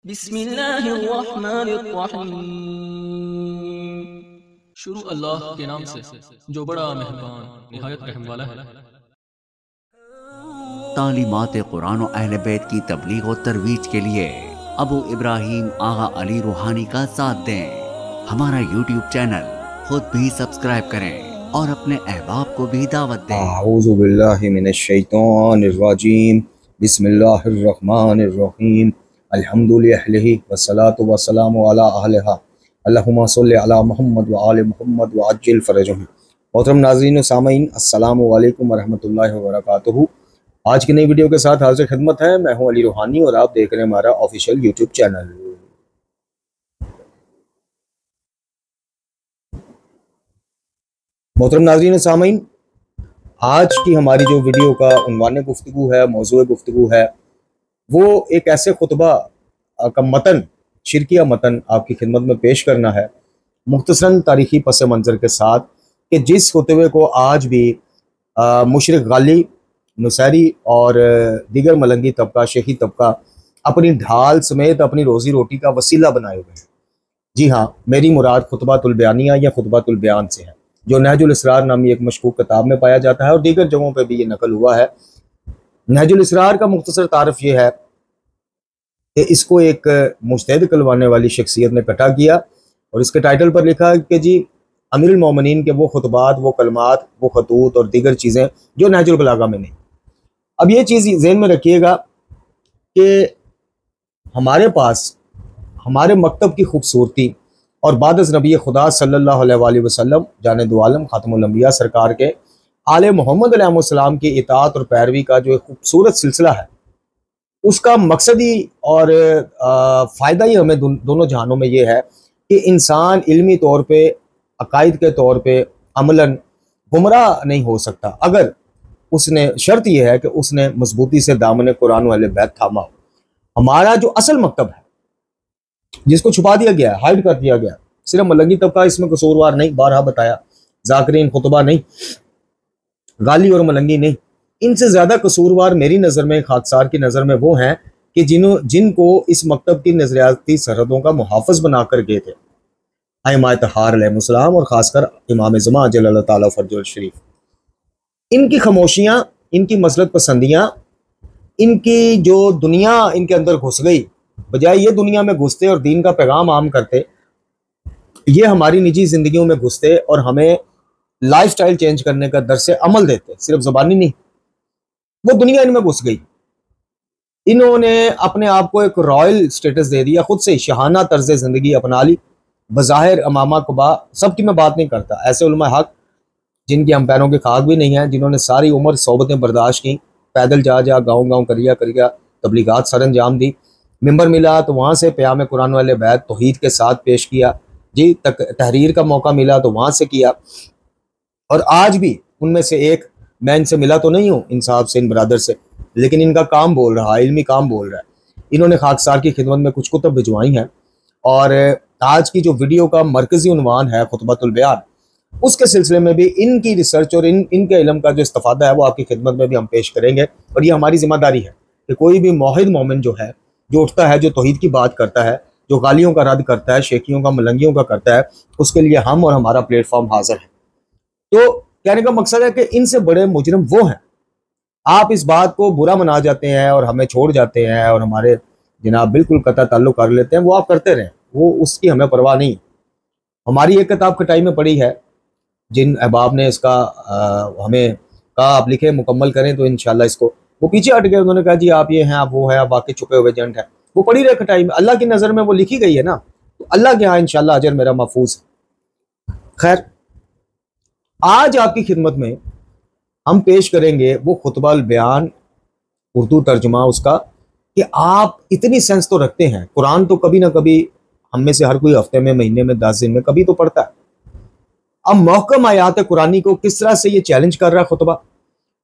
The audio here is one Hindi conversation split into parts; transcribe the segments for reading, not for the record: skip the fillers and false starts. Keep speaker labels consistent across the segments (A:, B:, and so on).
A: बिस्मिल्लाहिर्रहमानिर्रहीम। शुरू अल्लाह के नाम से जो बड़ा मेहरबान निहायत रहम वाला है।
B: तालीमात कुरान और अहले बैत की तबलीग और तरवीज के लिए अबू इब्राहिम आगा अली रूहानी का साथ दें। हमारा यूट्यूब चैनल खुद भी सब्सक्राइब करें और अपने अहबाब को भी दावत दें।
C: अऊज़ु बिल्लाहि मिनश शैतानिर रजीम। बिस्मिल्लाहिर्रहमानिर्रहीम। अल्हम्दुलिल्लाहि वस्सलातु वस्सलामु अला अहलिहा। अल्लाहुम्मा सल्लि अला मुहम्मद व आले मुहम्मद व अज्जिल फरजहुम। मोहतरम नाज़रीन व सामीन, अस्सलामु अलैकुम व रहमतुल्लाहि व बरकातुहू। आज की नई वीडियो के साथ हाजिर खिदमत है। मैं हूं अली रूहानी और आप देख रहे हैं हमारा ऑफिशियल यूट्यूब चैनल। मोहतरम नाज़रीन व सामीन, आज की हमारी जो वीडियो का उन्वान गुफ्तगू है, मौज़ूए गुफ्तगू है, वो एक ऐसे खुतबा का मतन, शिरकिया मतन आपकी खिदमत में पेश करना है मुख्तसरन तारीखी पस मंज़र के साथ, कि जिस खुतबे को आज भी मुशरिक गाली, नुसैरी और दीगर मलंगी तबका, शेखी तबका अपनी ढाल समेत अपनी रोज़ी रोटी का वसीला बनाए हुए हैं। जी हाँ, मेरी मुराद खुतबातुल बयानिया या खुतबातुल बयान से है, जो नहजुल इसरार नामी एक मशकूक किताब में पाया जाता है और दीगर जगहों पर भी ये नकल हुआ है। नहजुल इसरार का मुख्तसर तारफ़ ये है कि इसको एक मुज्तहिद कहलवाने वाली शख्सियत ने इकट्ठा किया और इसके टाइटल पर लिखा कि जी अमीरुल मोमिनीन के वो खुतबात, वो कलमात, वो खतूत और दीगर चीज़ें जो नहजुल बलागा में नहीं। अब ये चीज़ ज़हन में रखिएगा कि हमारे पास हमारे मकतब की खूबसूरती और बादस नबी खुदा सल्लल्लाहु अलैहि वसल्लम जाने दो आलम खातमुल अंबिया सरकार के आले मोहम्मद अलैहिस्सलाम की इताअत और पैरवी का जो एक खूबसूरत सिलसिला है, उसका मकसद ही और फ़ायदा ही हमें दोनों जहानों में ये है कि इंसान इल्मी तौर पे, अकायद के तौर पे अमलन गुमराह नहीं हो सकता अगर उसने, शर्त यह है कि उसने मजबूती से दामन कुरान वाले बैत थामा हो। हमारा जो असल मकतब है, जिसको छुपा दिया गया है, हाइड कर दिया गया, सिर्फ मलंगी तबका इसमें कसूरवार नहीं, बारहा बताया, जाकिरीन खुतबा नहीं, गाली और मलंगी नहीं, इनसे ज़्यादा कसूरवार मेरी नज़र में, खाकसार की नज़र में वो हैं कि जिनको इस मकतब की नज़रियाती सरहदों का मुहाफ़िज़ बनाकर गए थे आइम्माए तहार अलैहिमुस्सलाम और ख़ासकर इमाम ज़मा जल्लल्लाहु ताला फ़र्जुल शरीफ। इनकी खामोशियाँ, इनकी मसलत पसंदियाँ, इनकी जो दुनिया इनके अंदर घुस गई, बजाय ये दुनिया में घुसते और दीन का पैगाम आम करते, ये हमारी निजी ज़िंदगियों में घुसते और हमें लाइफ स्टाइल चेंज करने का दर्स अमल देते, सिर्फ ज़बानी नहीं। वो दुनिया इनमें घुस गई। इन्होंने अपने आप को एक रॉयल स्टेटस दे दिया, खुद से शाहाना तर्ज ज़िंदगी अपना ली, बज़ाहिर अमामा कुबा। सबकी मैं बात नहीं करता, ऐसे उलमा हक जिनकी हम पैरों के खाक भी नहीं है, जिन्होंने सारी उम्र सोबतें बर्दाश्त की, पैदल जा गाँव करिया तबलीगात सर अंजाम दी, मिंबर मिला तो वहाँ से प्याम कुरान वाले बैत तौहीद के साथ पेश किया, जी तहरीर का मौका मिला तो वहाँ से किया। और आज भी उनमें से एक, मैं इनसे मिला तो नहीं हूँ, इन साहब से, इन बरादर से, लेकिन इनका काम बोल रहा है, इल्मी काम बोल रहा है। इन्होंने खाकसार की खिदमत में कुछ कुतब भिजवाई हैं और आज की जो वीडियो का मरकज़ी उन्वान है खुतबतुल बयान, उसके सिलसिले में भी इनकी रिसर्च और इनके इल्म का जो इस्तिफादा है वो आपकी खिदमत में भी हम पेश करेंगे। और ये हमारी जिम्मेदारी है कि कोई भी मौहिद मोमिन जो है, जो उठता है, जो तौहीद की बात करता है, जो गालियों का रद्द करता है, शेखियों का, मलंगियों का करता है, उसके लिए हम और हमारा प्लेटफॉर्म हाजिर है। तो कहने का मकसद है कि इनसे बड़े मुजरिम वो हैं। आप इस बात को बुरा मना जाते हैं और हमें छोड़ जाते हैं और हमारे जनाब बिल्कुल कता ताल्लुक कर लेते हैं, वो आप करते रहें, वो उसकी हमें परवाह नहीं। हमारी एक किताब कटाई में पड़ी है, जिन अहबाब ने इसका हमें कहा आप लिखें, मुकम्मल करें, तो इंशाल्लाह इसको, वो पीछे हट गए, उन्होंने कहा जी आप ये हैं, आप वो हैं, आप बाकी छुपे हुए एजेंट हैं। वो पड़ी रहे कटाई में, अल्लाह की नज़र में वो लिखी गई है ना, तो अल्लाह के यहाँ इंशाल्लाह अजर मेरा महफूज है। खैर, आज आपकी खिदमत में हम पेश करेंगे वो खुतबा बयान, उर्दू तर्जुमा उसका, कि आप इतनी सेंस तो रखते हैं, कुरान तो कभी ना कभी हम में से हर कोई हफ्ते में, महीने में, 10 दिन में कभी तो पढ़ता है। अब महकम आयात कुरानी को किस तरह से ये चैलेंज कर रहा है खुतबा,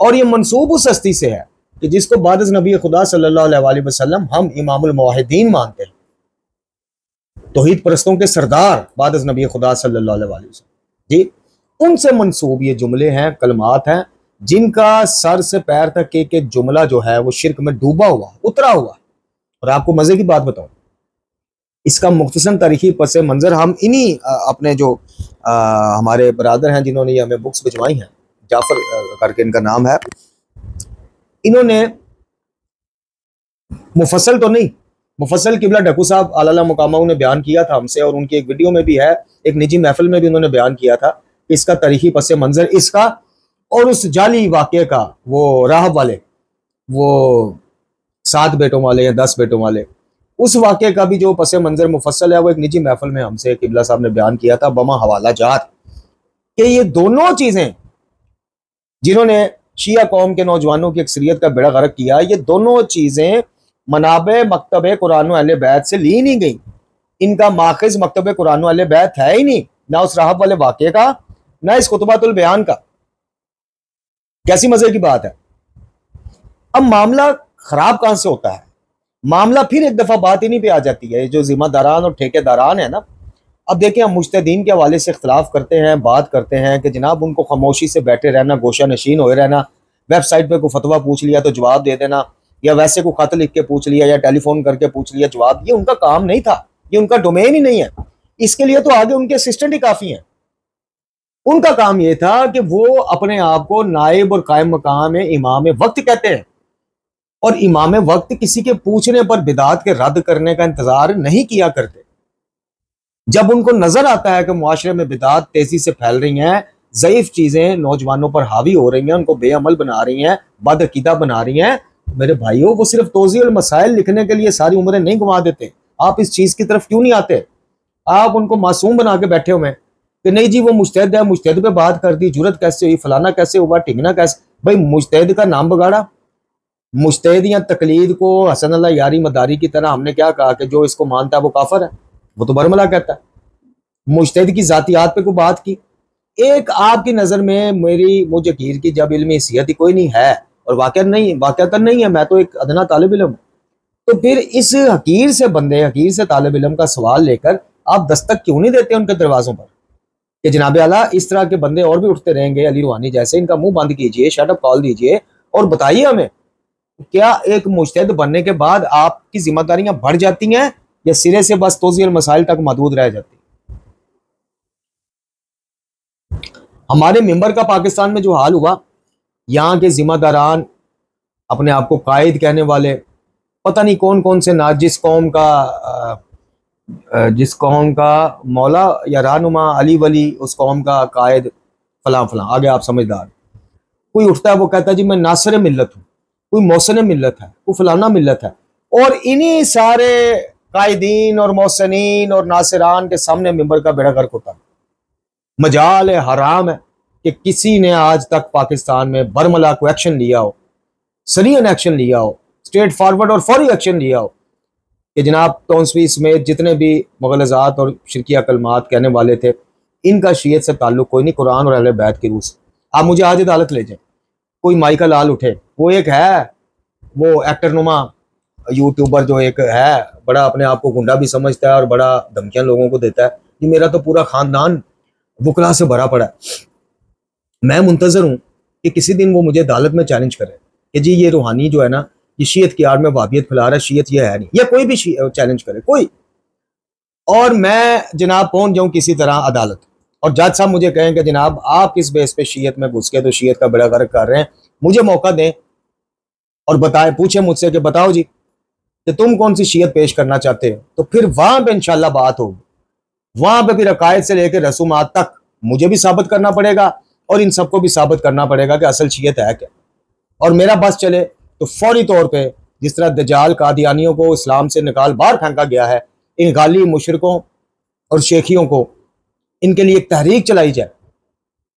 C: और ये मनसूब उस हस्ती से है कि जिसको बादस नबी खुदा सल्लल्लाहु अलैहि वसल्लम हम इमामुल मुवहिदीन मानते हैं, तौहीद परस्तों के सरदार बादस नबी खुदा सल्लल्लाहु अलैहि वसल्लम, जी उनसे मनसूब ये जुमले हैं, कलमात हैं, जिनका सर से पैर तक एक एक जुमला जो है वो शिर्क में डूबा हुआ, उतरा हुआ। और आपको मजे की बात बताऊं, इसका मुख्तसर तारीखी पस मंज़र हम इन्हीं अपने जो हमारे बरादर हैं जिन्होंने ये हमें बुक्स भिजवाई हैं, जाफ़र करके इनका नाम है, इन्होंने मुफस्सल तो नहीं, मुफस्सल किबला ढक्कू साहब आला मुकामा ने बयान किया था हमसे, और उनकी एक वीडियो में भी है, एक निजी महफिल में भी उन्होंने बयान किया था कि इसका तारीखी पस मंज़र इसका और उस जाली वाक़े का, वो राहब वाले, वो 7 बेटों वाले या 10 बेटों वाले, उस वाक़े का भी जो पस मंज़र मुफस्सल है वो एक निजी महफिल में हमसे किबला साहब ने बयान किया था बमा हवाला जात, कि ये दोनों चीज़ें जिन्होंने शिया कौम के नौजवानों की अक्सरियत का बेड़ा गर्क किया, ये दोनों चीज़ें मनाबे मकतब कुरान व अहले बैत से ली नहीं गई। इनका माखिज मकतब कुरान व अहले बैत है ही नहीं, ना उस राहब वाले वाक़े का, ना इस खुतबातुल बयान का। कैसी मजे की बात है। अब मामला खराब कहां से होता है, मामला फिर एक दफा बात इन्हीं पे आ जाती है, जो जिम्मेदारान और ठेकेदारान है ना। अब देखिए, हम मुज्तहीदीन के हवाले से इख्तलाफ करते हैं, बात करते हैं कि जनाब उनको खामोशी से बैठे रहना, गोशा नशीन होए रहना, वेबसाइट पे कोई फतवा पूछ लिया तो जवाब दे देना, या वैसे को खत लिख के पूछ लिया या टेलीफोन करके पूछ लिया जवाब, ये उनका काम नहीं था, ये उनका डोमेन ही नहीं है। इसके लिए तो आगे उनके असिस्टेंट ही काफी हैं। उनका काम यह था कि वो अपने आप को नायब और कायम मकाम इमाम वक्त कहते हैं, और इमाम वक्त किसी के पूछने पर बिदात के रद्द करने का इंतजार नहीं किया करते। जब उनको नजर आता है कि मुआशरे में बिदात तेजी से फैल रही हैं, ज़ईफ चीजें नौजवानों पर हावी हो रही हैं, उनको बेअमल बना रही हैं, बदअकीदा बना रही हैं, तो मेरे भाइयों, वो सिर्फ तौज़ीह और मसाइल लिखने के लिए सारी उम्रें नहीं गंवा देते। आप इस चीज की तरफ क्यों नहीं आते? आप उनको मासूम बना के बैठे हुए हैं कि नहीं जी वो मुज्तहिद है, मुज्तहिद पे बात कर दी, जुरत कैसे हुई, फलाना कैसे हुआ, टिकना कैसे। भाई मुज्तहिद का नाम बगाड़ा। मुज्तहिद या तकलीद को हसन अल्लाह यारी मदारी की तरह हमने क्या कहा कि जो इसको मानता है वो काफर है, वो तो बरमला कहता है। मुज्तहिद की जातियात पे कोई बात की। एक आपकी नजर में मेरी मुझ हकीर की जब इल्मी हैसियत ही कोई नहीं है, और वाक़अतन नहीं है, मैं तो एक अदना तालिब इल्म, तो फिर इस हकीर से बंदे, हकीर से तालिब इल्म का सवाल लेकर आप दस्तक क्यों नहीं देते उनके दरवाजों पर कि जनाब आला इस तरह के बंदे और भी उठते रहेंगे अली रूहानी जैसे, इनका मुंह बंद कीजिए, शटअप कॉल दीजिए और बताइए हमें क्या एक मुज्तहिद बनने के बाद आपकी जिम्मेदारियां बढ़ जाती हैं या सिरे से बस तौज़ीह और मसाइल तक महदूद रह जाती? हमारे मेंबर का पाकिस्तान में जो हाल हुआ, यहाँ के जिम्मेदारान अपने आप को कायद कहने वाले, पता नहीं कौन कौन से ना, जिस कौम का मौला या रहनुमा अली वली, उस कौम का कायद फलां फलां, आगे आप समझदार। कोई उठता है वो कहता है जी मैं नासिर मिल्लत हूँ, कोई मौसन मिल्लत है, कोई फलाना मिल्लत है, और इन्हीं सारे कायदीन और मौसनीन और नासिरान के सामने मेंबर का बेड़ा गर्क होता है। मजाल है, हराम है कि किसी ने आज तक पाकिस्तान में बरमला को एक्शन लिया हो, सरीहन एक्शन लिया हो, स्ट्रेट फॉरवर्ड और फौरी एक्शन लिया हो कि जनाब तौंसवी समेत जितने भी मुग़लज़ात और शिरकिया कलमात कहने वाले थे, इनका शीयत से ताल्लुक कोई नहीं, कुरान और अहले बैत की रूह से। आप मुझे आज अदालत ले जाए, कोई माइकल लाल उठे, वो एक है, वो एक्टर नुमा यूट्यूबर जो एक है, बड़ा अपने आप को गुंडा भी समझता है और बड़ा धमकियां लोगों को देता है कि मेरा तो पूरा खानदान वकला से भरा पड़ा है। मैं मुंतजर हूं कि किसी दिन वो मुझे अदालत में चैलेंज करे कि जी ये रूहानी जो है ना, ये शीयत की आड़ में वाबियत फैला रहा है, शीयत ये है नहीं, या कोई भी चैलेंज करे कोई, और मैं जनाब पहुंच जाऊं किसी तरह अदालत और जज साहब मुझे कहें कि जनाब आप किस बेस पे शीयत में घुस के तो शीयत का बेड़ा गर्क कर रहे हैं, मुझे मौका दें और बताएं, पूछे मुझसे कि बताओ जी कि तुम कौन सी शीयत पेश करना चाहते हो, तो फिर वहां पे इंशाल्लाह बात होगी। वहां पे फिर अकायद से लेकर रसूमात तक मुझे भी साबित करना पड़ेगा और इन सबको भी साबित करना पड़ेगा कि असल शीयत है क्या। और मेरा बस चले तो फौरी तौर पे जिस तरह दजाल कादियानियों को इस्लाम से निकाल बाहर फेंका गया है, इन गाली मुशरिकों और शेखियों को, इनके लिए एक तहरीक चलाई जाए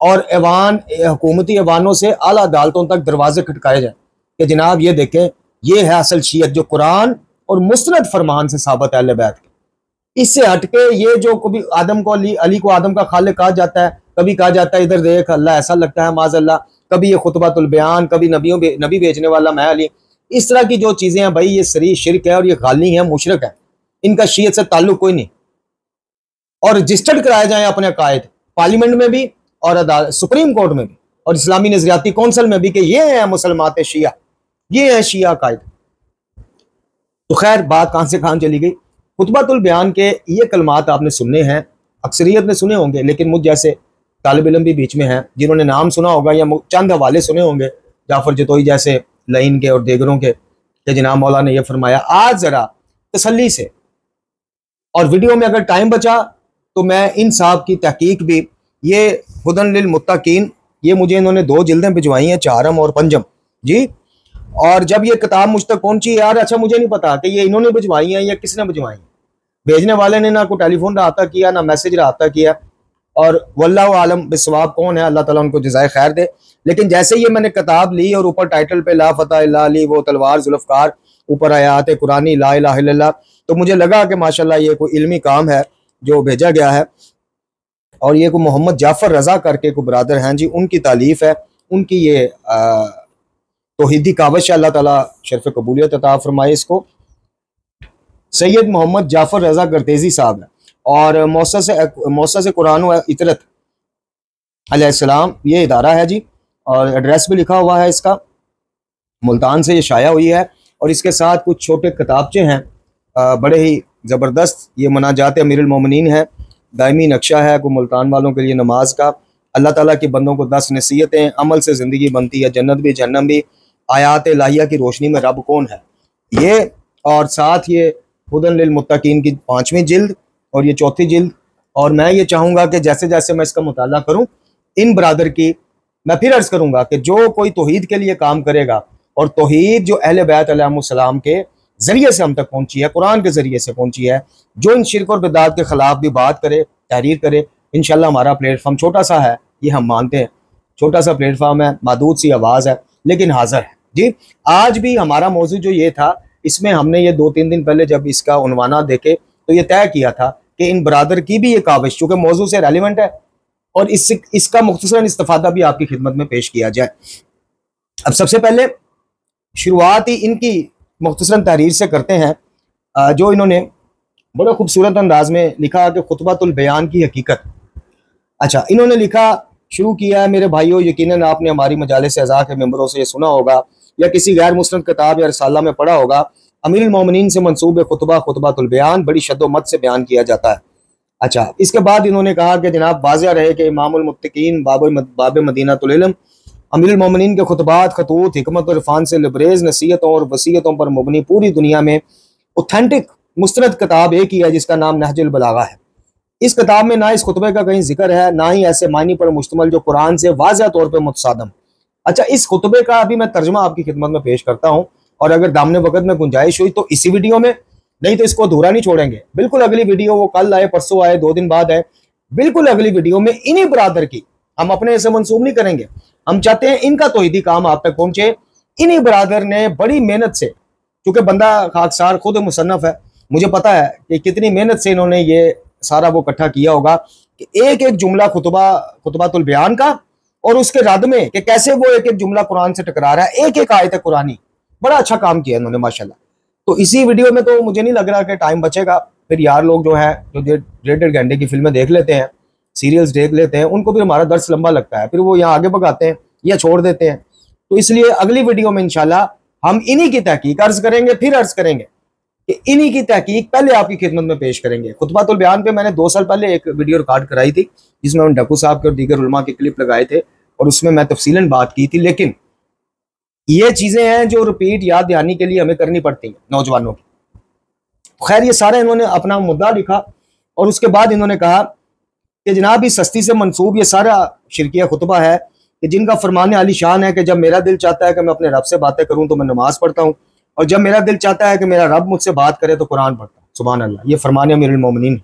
C: और ऐवान हुकूमती ऐवानों से आला अदालतों तक दरवाजे खटकाए जाए कि जनाब ये देखें, ये है असल शीयत जो कुरान और मुस्तनद फरमान से साबित है अहले बैत के। इससे हटके ये जो कभी आदम को अली को आदम का खालिक कहा जाता है, कभी कहा जाता है इधर देख अल्लाह ऐसा लगता है माज़अल्लाह, कभी ये खुतबातुल बयान, कभी नबी बेचने वाला मैं अली, इस तरह की जो चीजें हैं भाई, ये सरी शिरक है और ये गाली है, मुशरक है, इनका शीयत से ताल्लुक कोई नहीं। और रजिस्टर्ड कराए जाए अपने अकायद पार्लियामेंट में भी और सुप्रीम कोर्ट में भी और इस्लामी नजरियाती कौंसिल में भी कि ये है मुसलमात शिया, ये है शिया अकायद। तो खैर बात कहां से कहां चली गई। खुतबातुल बयान के ये कलमात आपने सुनने हैं, अक्सरियत ने सुने होंगे, लेकिन मुझ जैसे तालिब इल्म भी बीच में हैं जिन्होंने नाम सुना होगा या चंद हवाले सुने होंगे जाफर जतोई जैसे लाइन के और देगरों के, कि जनाब मौला ने यह फरमाया। आज जरा तसल्ली से, और वीडियो में अगर टाइम बचा तो मैं इन साहब की तहकीक भी, ये हुदन लिल मुत्तकीन, ये मुझे इन्होंने 2 जिल्दें भिजवाई हैं, चारम और पंजम जी। और जब ये किताब मुझ तक पहुंची यार, अच्छा मुझे नहीं पता कि ये इन्होंने भिजवाई हैं या किसने भिजवाई, भेजने वाले ने ना कोई टेलीफोन रहा किया ना मैसेज रहा किया, और वल्लाहु आलम बिस्वाब कौन है, अल्लाह ताला उनको जज़ाए खैर दे। लेकिन जैसे ये मैंने किताब ली और ऊपर टाइटल पे ला फतह इल्ला अली वो तलवार जुल्फ़कार, ऊपर आयात कुरानी ला इलाहा इल्लल्लाह, तो मुझे लगा कि माशाल्लाह ये कोई इल्मी काम है जो भेजा गया है। और ये को मोहम्मद जाफर रजा करके को बरादर हैं जी, उनकी तालीफ है, उनकी ये तौहीदी कावश है, अल्लाह ताला शर्फ कबूलियत अता फरमाए इसको। सैयद मोहम्मद जाफर रजा गर्तेजी साहब है और मौसस कुरान व इतरत अलैहिस्सलाम ये इदारा है जी, और एड्रेस भी लिखा हुआ है इसका, मुल्तान से ये शाया हुई है। और इसके साथ कुछ छोटे किताबचे हैं बड़े ही ज़बरदस्त, ये मनाजात अमीरुल मोमिनीन है, दायमी नक्शा है को मुल्तान वालों के लिए नमाज का, अल्लाह ताला के बंदों को 10 नसीहतें, अमल से ज़िंदगी बनती है, जन्नत भी जहन्नम भी, आयात इलाहिया की रोशनी में रब कौन है ये, और साथ ये हुदन लिल मुत्तकीन की 5वीं जिल्द और ये 4थी जिल्द। और मैं ये चाहूँगा कि जैसे जैसे मैं इसका मुताला करूँ इन बरादर की, मैं फिर अर्ज़ करूँगा कि जो कोई तौहीद के लिए काम करेगा, और तौहीद जो अहले बैत अलैहिमुस्सलाम के ज़रिए से हम तक पहुँची है, कुरान के ज़रिए से पहुँची है, जो इन शिरक और बिदात के ख़िलाफ़ भी बात करे, तहरीर करे, इंशाल्लाह हमारा प्लेटफॉर्म छोटा सा है, ये हम मानते हैं, छोटा सा प्लेटफॉर्म है, मादूद सी आवाज़ है, लेकिन हाज़िर है जी। आज भी हमारा मौजू जो ये था, इसमें हमने ये 2-3 दिन पहले जब इसका उन्वाना देखे तो ये तय किया था कि इन बरादर की भी ये काविश, चूँकि मौजू से रेलिवेंट है, और इसका मुख्तसरन इस्तिफादा भी आपकी खिदमत में पेश किया जाए। अब सबसे पहले शुरुआत ही इनकी मुख्तसरन तहरीर से करते हैं, जो इन्होंने बड़ा खूबसूरत अंदाज में लिखा कि खुतबातुल बयान की हकीकत। अच्छा, इन्होंने लिखा, शुरू किया है, मेरे भाइयों यकीनन आपने हमारी मजालिस अज़ा के मेंबरों से ये सुना होगा या किसी गैर मुस्नद किताब या रसाला में पढ़ा होगा, अमीरुल मोमिनीन से मंसूब खुतबा खुतबातुल बयान बड़ी शद्दोमत से बयान किया जाता है। अच्छा, इसके बाद इन्होंने कहा कि जनाब वाज़िह रहे कि इमामुल मुत्तकीन बाब मदीनतुल इल्म अमीरुल मोमिनीन के खुतबात खतूत हिकमत और इरफान से लबरेज नसीहतों और वसीयतों पर मुबनी पूरी दुनिया में ऑथेंटिक मुस्तनद किताब एक ही है जिसका नाम नहजुल बलागा है। इस किताब में ना इस खुतबे का कहीं जिक्र है, ना ही ऐसे मानी पर मुश्तमल जो कुरान से वाज़िह तौर पर मुतसादम। अच्छा, इस खुतबे का अभी मैं तर्जुमा आपकी खिदमत में पेश करता हूँ, और अगर दामने वक़्त में गुंजाइश हुई तो इसी वीडियो में, नहीं तो इसको अधूरा नहीं छोड़ेंगे। बिल्कुल अगली वीडियो, वो कल आए परसों आए 2 दिन बाद है, बिल्कुल अगली वीडियो में इन्हीं बरादर की, हम अपने से मंसूब नहीं करेंगे, हम चाहते हैं इनका तौहीदी काम आप तक पहुंचे। इन्हीं बरादर ने बड़ी मेहनत से, क्योंकि बंदा खाकसार खुद मुसन्नफ है, मुझे पता है कि कितनी मेहनत से इन्होंने ये सारा वो इकट्ठा किया होगा कि एक एक जुमला खुतबातुल बयान का, और उसके रद में कि कैसे वो एक एक जुमला कुरान से टकरा रहा है, एक एक आयत कुरानी, बड़ा अच्छा काम किया इन्होंने माशाल्लाह। तो इसी वीडियो में तो मुझे नहीं लग रहा कि टाइम बचेगा, फिर यार लोग जो है जो 1.5 घंटे की फिल्में देख लेते हैं, सीरियल्स देख लेते हैं, उनको फिर हमारा दर्स लंबा लगता है, फिर वो यहाँ आगे भगाते हैं या छोड़ देते हैं। तो इसलिए अगली वीडियो में इंशाल्लाह हम इन्हीं की तहकीक अर्ज करेंगे, फिर अर्ज करेंगे कि इन्हीं की तहकीक पहले आपकी खिदमत में पेश करेंगे। खुतबातुल बयान पे मैंने 2 साल पहले एक वीडियो रिकॉर्ड कराई थी जिसमें उन डकू साहब के और दीगर उलमा के क्लिप लगाए थे, और उसमें मैं तफसीलन बात की थी। लेकिन ये चीजें हैं जो रिपीट याद दहानी के लिए हमें करनी पड़ती हैं नौजवानों की। खैर, ये सारा इन्होंने अपना मुद्दा लिखा, और उसके बाद इन्होंने कहा कि जनाब इस सस्ती से मंसूब ये सारा शिरकिया खुतबा है कि जिनका फरमान आली शान है कि जब मेरा दिल चाहता है कि मैं अपने रब से बातें करूं तो मैं नमाज पढ़ता हूं, और जब मेरा दिल चाहता है कि मेरा रब मुझसे बात करे तो कुरान पढ़ता हूं। सुभान अल्लाह, ये फरमान अमीरुल मोमिनीन।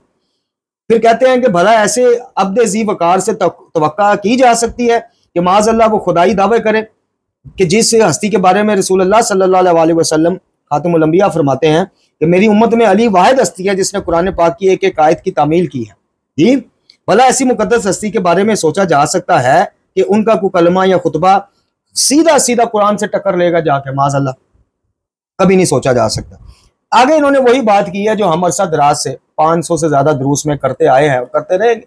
C: फिर कहते हैं कि भला ऐसे अब्द ज़ी वकार से तवक्का की जा सकती है कि माज़ अल्लाह वो खुदाई दावे करे कि जिस हस्ती के बारे में रसूलुल्लाह सल्लल्लाहु अलैहि वसल्लम खातमुल अंबिया फरमाते हैं कि मेरी उम्मत में अली वाहिद हस्ती है जिसने कुरान पाक की एक एक आयत की तामील की है। जी, भला ऐसी मुकद्दस हस्ती के बारे में सोचा जा सकता है कि उनका कोई कलमा या खुतबा सीधा सीधा कुरान से टक्कर लेगा जाके? माज़ अल्लाह, कभी नहीं सोचा जा सकता। आगे इन्होंने वही बात की है जो हम अरसा दराज से 500 से ज्यादा दुरूस में करते आए हैं और करते रहेंगे।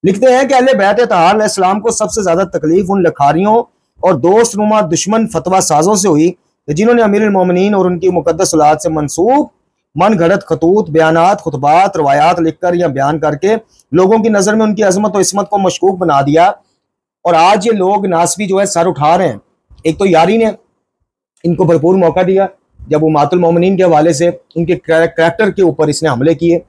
C: लिखते हैं कि अहले बैत तहार अलैहिस्सलाम को सबसे ज्यादा तकलीफ उन लखारियों और दोस्त नुमा दुश्मन फतवा साजों से हुई जिन्होंने अमीरुल मोमिनीन और उनकी मुकद्दस औलाद से मंसूब मन घड़त खतूत, बयानात, खुतबात, रवायात लिखकर या बयान करके लोगों की नजर में उनकी अजमत और इस्मत को मशकूक बना दिया। और आज ये लोग नासबी जो है सर उठा रहे हैं। एक तो यारी ने इनको भरपूर मौका दिया जब उम्मतुल मोमिनीन के हवाले से उनके करैक्टर के ऊपर इसने हमले किए,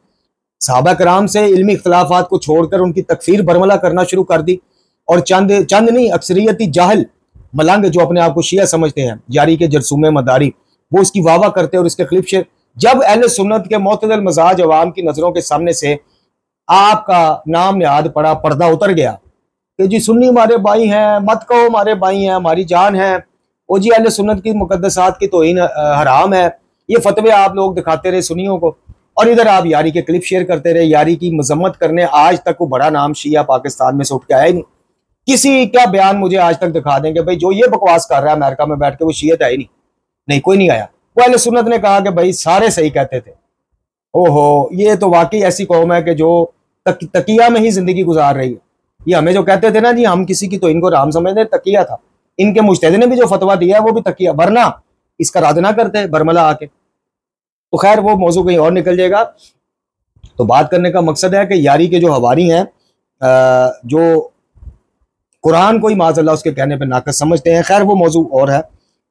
C: सहाबा कराम से इल्मी इख्तलाफात को छोड़कर उनकी तकफीर बरमला करना शुरू कर दी। और चंद चंद नहीं, अक्सरियती जाहिल मलंग जो अपने आप को शिया समझते हैं, यारी के जरसूमे मदारी, वो उसकी वाह करते और उसके क्लिप शेयर। जब अहले सुन्नत के मोतदल मजाज अवाम की नजरों के सामने से आपका नाम निहाद पड़ा, पर्दा उतर गया कि जी सुन्नी हमारे भाई हैं, मत कहो हमारे भाई हैं, हमारी जान है, ओ जी अहले सुन्नत की मुकद्दसात की तौहीन हराम है, ये फतवे आप लोग दिखाते रहे सुन्नियों को, और इधर आप यारी के क्लिप शेयर करते रहे, यारी की मजम्मत करने। आज तक वो बड़ा नाम शिया पाकिस्तान में से उठ के आया ही नहीं। किसी का बयान मुझे आज तक दिखा देंगे भाई जो ये बकवास कर रहा है अमेरिका में बैठ के, वो शियत है ही नहीं, कोई नहीं आया। वो अहले सुन्नत ने कहा कि भाई सारे सही कहते थे। ओहो, ये तो वाकई ऐसी कौम है कि जो तकिया में ही जिंदगी गुजार रही है। ये हमें जो कहते थे ना जी हम किसी की तो इनको राम समझते, तकिया था। इनके मुजतहिद ने भी जो फतवा दिया है वो भी तकिया, वरना इसका रद्द ना करते बरमला आके। तो खैर वो मौजू कहीं और निकल जाएगा। तो बात करने का मकसद है कि यारी के जो हवारी हैं, जो कुरान को ही माज़अल्लाह उसके कहने पे नाक़िस समझते हैं, खैर वो मौजू और है।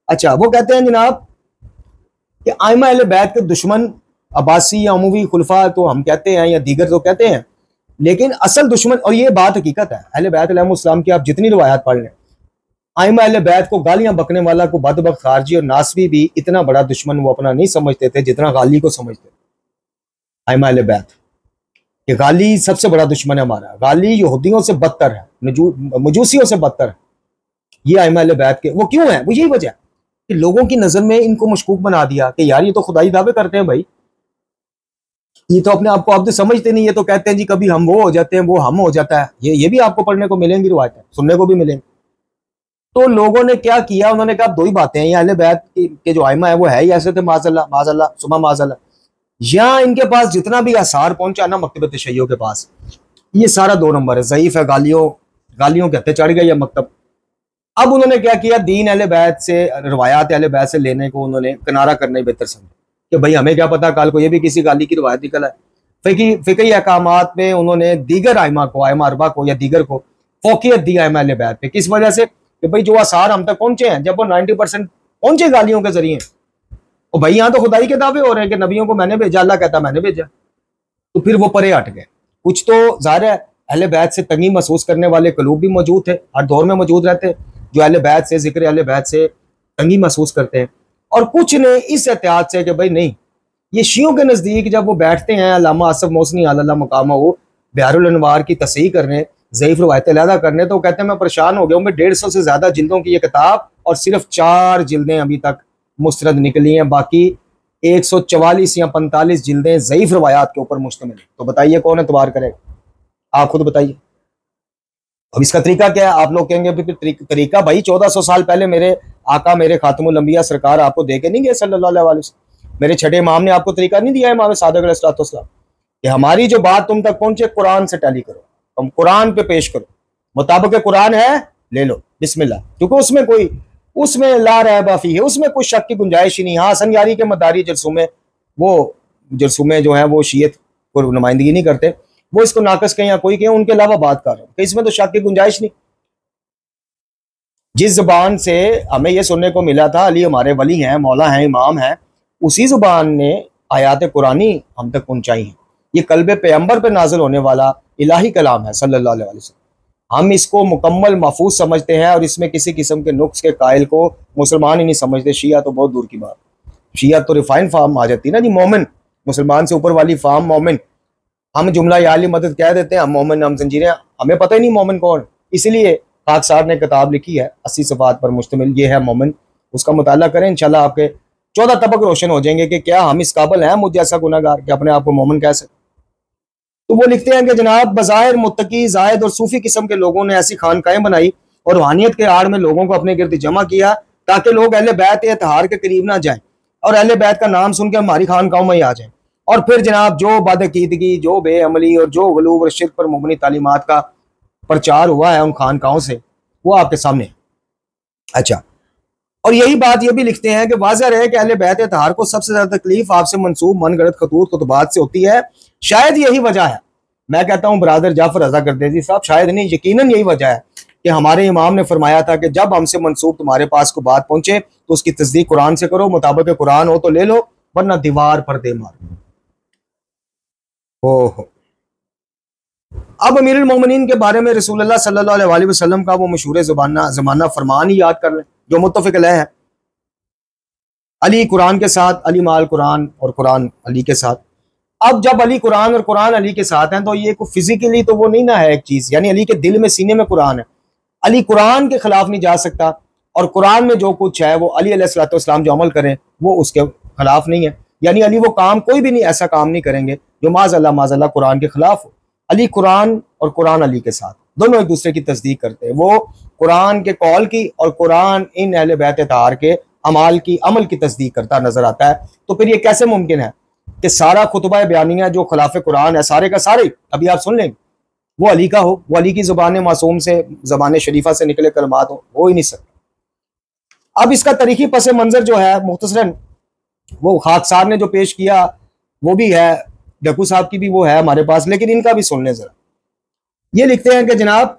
C: अच्छा, वो कहते हैं जनाब कि आइमा अहले बैत के दुश्मन अब्बासी या उमवी खुलफा तो हम कहते हैं या दीगर तो कहते हैं, लेकिन असल दुश्मन, और ये बात हकीकत है, अहले बैत अलैहिमुस्सलाम की आप जितनी रिवायात पढ़ लें, आइमा अहले बैत को गालियां बकने वाला को बदबख्त खारजी और नासबी भी इतना बड़ा दुश्मन वो अपना नहीं समझते थे जितना गाली को समझते थे। आइमा अहले बैत कि गाली सबसे बड़ा दुश्मन है हमारा, गाली यहूदियों से बदतर है, मजूसियों से बदतर है। ये आइमा अहले बैत के वो क्यों है? वो यही वजह कि लोगों की नजर में इनको मशकूक बना दिया कि यार ये तो खुदाई दावे करते हैं भाई, ये तो अपने आप को आप तो समझते नहीं, ये तो कहते हैं जी कभी हम वो हो जाते हैं, वो हम हो जाता है। ये भी आपको पढ़ने को मिलेंगी रिवायतें, सुनने को भी मिलेंगी। तो लोगों ने क्या किया, उन्होंने कहा दो ही बातें हैं, ये अहले बैत के जो आइमा है वो है ही ऐसे थे, माज़अल्लाह माज़अल्लाह सुबह माज़अल्लाह। यहाँ इनके पास जितना भी आसार पहुंचा ना मकतब तशय्यो के पास, ये सारा 2 नंबर है, ज़ईफ है, गालियों के हत्थे चढ़ गए ये मकतब। अब उन्होंने क्या किया, दीन अहले बैत से, रवायात अहले बैत से लेने को उन्होंने किनारा करना ही बेहतर समझा कि भाई हमें क्या पता कल को ये भी किसी गाली की रवायत निकल आए। फिकही अहकामात में उन्होंने दीगर आइमा को, आइमा अरबा को या दीगर को फौकियत दी आइमा अहले बैत पे। किस वजह से? कि भाई जो आसार हम तक पहुंचे हैं, जब वो 90% पहुंचे गालियों के जरिए, और भाई यहाँ तो खुदाई के दावे हो रहे हैं कि नबियों को मैंने भेजा, अल्लाह कहता मैंने भेजा, तो फिर वो परे हट गए। कुछ तो जाहिर है अहले बैत से तंगी महसूस करने वाले कलूब भी मौजूद थे, हर दौर में मौजूद रहते हैं, जो अहले बैत से, जिक्र अहले बैत से तंगी महसूस करते हैं। और कुछ ने इस एहतियात से कि भाई नहीं, ये शियों के नज़दीक जब वो बैठते हैं, अल्लामा आसफ मोसनी अल्लाह मकामा वो बयारुल अनवार की तसहीह करने, ज़ईफ़ रवायतें अलहदा करने, तो कहते हैं मैं परेशान हो गया हूँ, मैं 150 से ज़्यादा जिल्दों की ये किताब और सिर्फ 4 जिल्दें अभी तक मुस्तरद निकली हैं, बाकी 144 या 45 जिल्दें ज़ईफ़ रवायात के ऊपर मुश्तमिल है। तो बताइए कौन एतबार करेगा? आप खुद बताइए। अब इसका तरीका क्या है? आप लोग कहेंगे तरीका भाई 1400 साल पहले मेरे आका, मेरे खातमुल अंबिया सरकार आपको दे के नहीं गए सल्लल्लाहु अलैहि वसल्लम, मेरे छठे इमाम ने आपको तरीका नहीं दिया है, इमाम सादिक अलैहिस्सलाम, कि हमारी जो बात तुम तक पहुंचे कुरान से टैली करो, हम कुरान पे पेश करो, मुताबिक कुरान है ले लो बिस्मिल्लाह, क्योंकि उसमें ला रहा बाफी है, उसमें कोई शक की गुंजाइश ही नहीं। हाँ, हसन यारी के मदारी जरसूमे जो है वो शीयत को नुमाइंदगी नहीं करते, वो इसको नाकस कहें या कोई कहें, उनके अलावा बात कर रहे हैं कि इसमें तो शक की गुंजाइश नहीं। जिस जुबान से हमें यह सुनने को मिला था अली हमारे वली हैं, मौला हैं, इमाम हैं, उसी जुबान ने आयात कुरानी हम तक पहुंचाई है। ये कल्बे पैगंबर पे नाजिल होने वाला इलाही कलाम है सल्लल्लाहु अलैहि वसल्लम। हम इसको मुकम्मल महफूज समझते हैं और इसमें किसी किस्म के नुक्स के कायल को मुसलमान ही नहीं समझते। शिया तो बहुत दूर की बात, शिया तो रिफाइन फार्म आ जाती है ना जी, मोमिन, मुसलमान से ऊपर वाली फार्म मोमिन। हम जुमला या अली मदद कह देते हैं, हम मोमिन, हम जंजीरें, हमें पता ही नहीं मोमिन कौन। इसलिए खाक साहब ने किताब लिखी है 80 सफ़ात पर मुश्तमिल, ये है मोमिन, उसका मुताला करें, इंशाल्लाह आपके 14 तबक रोशन हो जाएंगे कि क्या हम इस काबिल हैं मुझ जैसा गुनाहगार कि अपने आप को मोमिन कह सकते। तो वो लिखते हैं कि जनाब बज़ाहिर मुत्तकी, जाहिद और सूफी किस्म के लोगों ने ऐसी खानकाएं बनाई और रूहानियत के आड़ में लोगों को अपने गिर्द जमा किया ताकि लोग अहले बैत इत्तहार के करीब ना जाएं और अहले बैत का नाम सुन के हमारी खानकाओं में ही आ जाएं। और फिर जनाब जो बदअकीदगी, जो बेअमली और जो गलूब और शिर्क पर मुबनी तालीमात का प्रचार हुआ है उन खानकाओं से, वो आपके सामने है। अच्छा, और यही बात ये भी लिखते हैं कि वाज़ह रहे कि अहले बैत अतहार को सबसे ज्यादा तकलीफ आपसे मंसूब मनगढ़ंत खतूत खुतबात से होती है। शायद यही वजह है, मैं कहता हूं बरादर जाफर रजा गर्देजी साहब, शायद नहीं यकीनन यही वजह है कि हमारे इमाम ने फरमाया था कि जब हमसे मंसूब तुम्हारे पास को बात पहुंचे तो उसकी तस्दीक कुरान से करो, मुताबिक कुरान हो तो ले लो वरना दीवार पर दे मारो। ओहो, अब अमीरुल मोमिनीन के बारे में रसूलुल्लाह सल्लल्लाहु अलैहि वसल्लम का वो मशहूर ज़माना फरमान ही याद कर लें जो मुत्तफ़िक़ अलैह है। अली कुरान के साथ, अली माल कुरान और कुरान अली के साथ। अब जब अली कुरान और कुरान अली के साथ हैं तो ये फिजिकली तो वो नहीं ना है एक चीज, यानी अली के दिल में सीने में कुरान है। अली कुरान के खिलाफ नहीं जा सकता और कुरान में जो कुछ है वो अली अलैहिस्सलाम जो अमल करें वो उसके खिलाफ नहीं है, यानी अली वो काम कोई भी नहीं ऐसा काम नहीं करेंगे जो माज़अल्लाह कुरान के खिलाफ हो। अली कुरान और कुरान अली के साथ दोनों एक दूसरे की तस्दीक करते हैं, वो कुरान के कौल की और कुरान इन अहले बैत अतहार के अमल की तस्दीक करता नजर आता है। तो फिर ये कैसे मुमकिन है कि सारा खुतबा बयानिया जो खिलाफ कुरान है सारे का सारे, अभी आप सुन लेंगे, वो अली का हो, वो अली की ज़ुबान मासूम से ज़बान शरीफा से निकले कलमात हो ही नहीं सकता। अब इसका तारीखी पस मंजर जो है मुख्तसरन वो खाकसार ने जो पेश किया वो भी है, डकू साहब की भी वो है हमारे पास, लेकिन इनका भी सुन लें जरा। ये लिखते हैं कि जनाब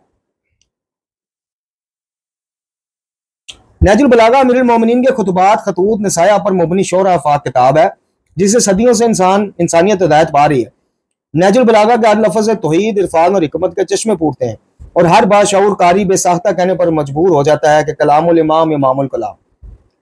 C: नहजुल बलागा अमीरुल मोमिनीन के खुतबात खतूत नसाया पर मुबनी शोर आफाक किताब है जिसे सदियों से इंसानियत हिदायत पा रही है। नहजुल बलागा के हर लफ्ज़ तौहीद, इरफान और हिकमत के चश्मे फूटते हैं और हर बाशऊर कारी बेसाख्ता कहने पर मजबूर हो जाता है कि कलामुल इमाम इमामुल कलाम।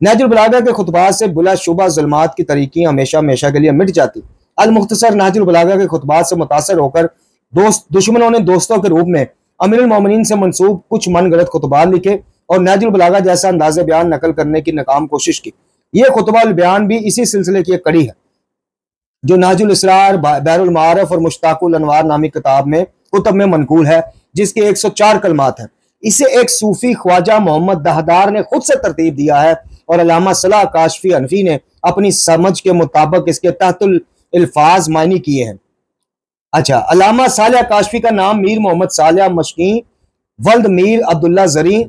C: नहजुल बलागा के खुतबात से बिलाशुबा ज़ुल्मात की तरीकी हमेशा हमेशा के लिए मिट जाती। अल मुख्तसर नहजुल बलागा के खुतबात से मुतासर होकर दुश्मनों ने दोस्तों के रूप में अमीरुल मोमिनीन से मंसूब कुछ मनगढ़ंत खुतबात लिखे और नहजुल बलागा जैसा अंदाज़ बयान नकल करने की नाकाम कोशिश की। यह खुतबा बयान भी इसी सिलसिले की एक कड़ी है जो नाजुल इसरार, बैरुल मारफ और मुश्ताकुल अनवार नामी किताब में कुतब में मनकूल है, जिसके 104 कलमात हैं। इसे एक सूफी ख्वाजा मोहम्मद दहदार ने खुद से तरतीब दिया है और अल्लामा सलाह काशफी हनफी ने अपनी समझ के मुताबिक इसके तहतुल अल्फाज मायने किए हैं। अच्छा, अल्लामा सालिह काशफी का नाम मीर मोहम्मद सालिह मशकी वल्द मीर अब्दुल्ला जरी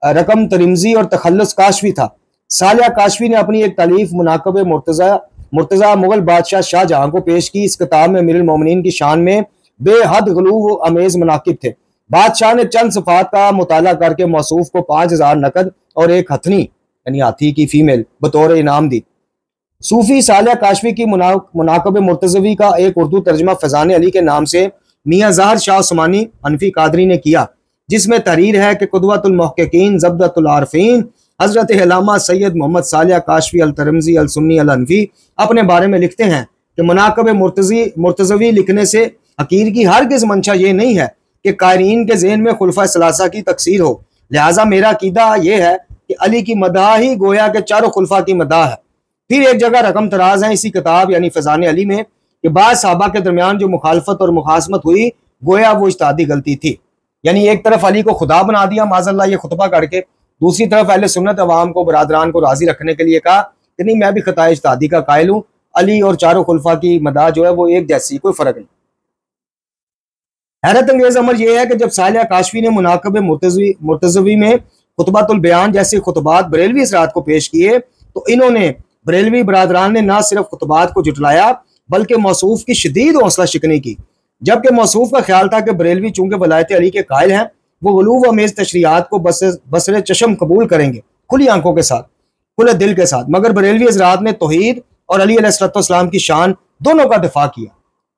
C: रकम तरिमजी और तखल्लुस काशफी था। सालिह काशफी ने अपनी एक तालीफ मुनाकब मुर्तजा मुगल बादशाह शाहजहां को पेश की। इस किताब में अमीरुल मोमिनीन की शान में बेहद गलूब अमेज मनाकिब थे। बादशाह ने चंद सिफात का मुताला करके मौसूफ को 5000 नकद और एक हथनी यानी हाथी की फीमेल बतौर इनाम दी। सूफी सालिह काशफी की मुनाकब मुर्तजवी का एक उर्दू तर्जमा फैजान अली के नाम से मियाँ ज़ाहर शाह उस्मानी हनफी कादरी ने किया, जिसमें तहरीर है कि कुदवतुल मुहक्किकीन ज़ब्दतुल आरिफीन हजरत अल्लामा सैयद मोहम्मद सालिह काशफी अल तरमजी अल सुन्नी अल हनफी अपने बारे में लिखते हैं कि मुनाकब मुर्तजवी लिखने से हकीर की हरगिज़ मंशा ये नहीं है कि कायरीन के ज़हन में खुलफा सलासा की तकसीर हो। लिहाजा मेरा अकीदा यह है कि अली की मदाह ही गोया के चारों खुलफा की मदाह है। फिर एक जगह रकम तराज है इसी किताब यानी फैजान अली में कि बाद साहबा के दरमियान जो मुखालफत और मुखासमत हुई गोया वो इज्तिहादी गलती थी, यानी एक तरफ अली को खुदा बना दिया माज़अल्लाह ये खुतबा करके, दूसरी तरफ अहले सुन्नत अवाम को बरादरान को राजी रखने के लिए कहा कि नहीं मैं भी खता इज्तिहादी का कायल हूँ, अली और चारों खुलफा की मदाह जो है वो एक जैसी, कोई फर्क नहीं। हैरत अंगेज अमर यह है कि जब सालिह काशफी ने मुनाकब मुर्तजवी में खुतबातुल बयान जैसे खुतबात बरेलवी असरात को पेश किए तो इन्होंने बरेलवी बरादरान ने न सिर्फ खुतबात को जुटलाया बल्कि मौसूफ की शदीद हौसला शिकनी की, जबकि मौसूफ का ख्याल था कि बरेलवी चूंकि वलायत अली के कायल हैं वो गलूब अमेज तशरीयात को बसरे चशम कबूल करेंगे खुली आंखों के साथ, खुले दिल के साथ, मगर बरेलवी हज़रात ने तौहीद और अली अलैहिस्सलाम की शान दोनों का दिफा किया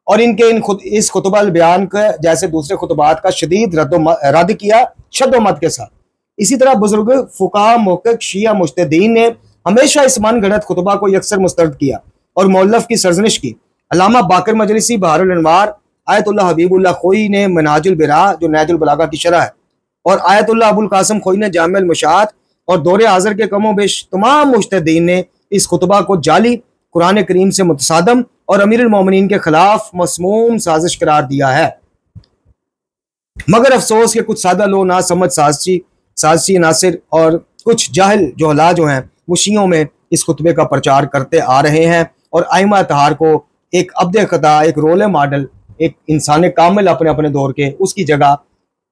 C: और इनके इस खुतबा बयान के जैसे दूसरे खुतबात का शदीद रद्द किया शद्दोमत के साथ। इसी तरह बुजुर्ग फुकाहा मुहक्किक शिया मुज्तहिदीन ने हमेशा इस मनगढ़ंत खुतबा को यकसर मुस्तरद किया और मौलफ की सरजनिश की। अल्लामा बाकर मजलिसी बहारुल अनवार, आयतुल्लाह हबीबुल्लाह खोई ने मनाजुल बिरा जो नहजुल बलागा की शरह है और आयतुल्लाह अबुल कासिम खोई ने जामिउल मुशात और दौरे हाज़िर के कमो बेश तमाम मुज्तहिदीन ने इस खुतबा को जाली, कुरान करीम से मुतसादम और अमीरुल मोमिनीन के खिलाफ मसमूम साजिश करार दिया है। मगर अफसोस के कुछ सादा लोग ना समझ साजिशी नासिर और कुछ जाहिल जोहला जो हैं वो शियों में इस खुतबे का प्रचार करते आ रहे हैं और आइमा अतहार को एक अब्द खता, एक रोल मॉडल, एक इंसान कामिल अपने अपने दौर के उसकी जगह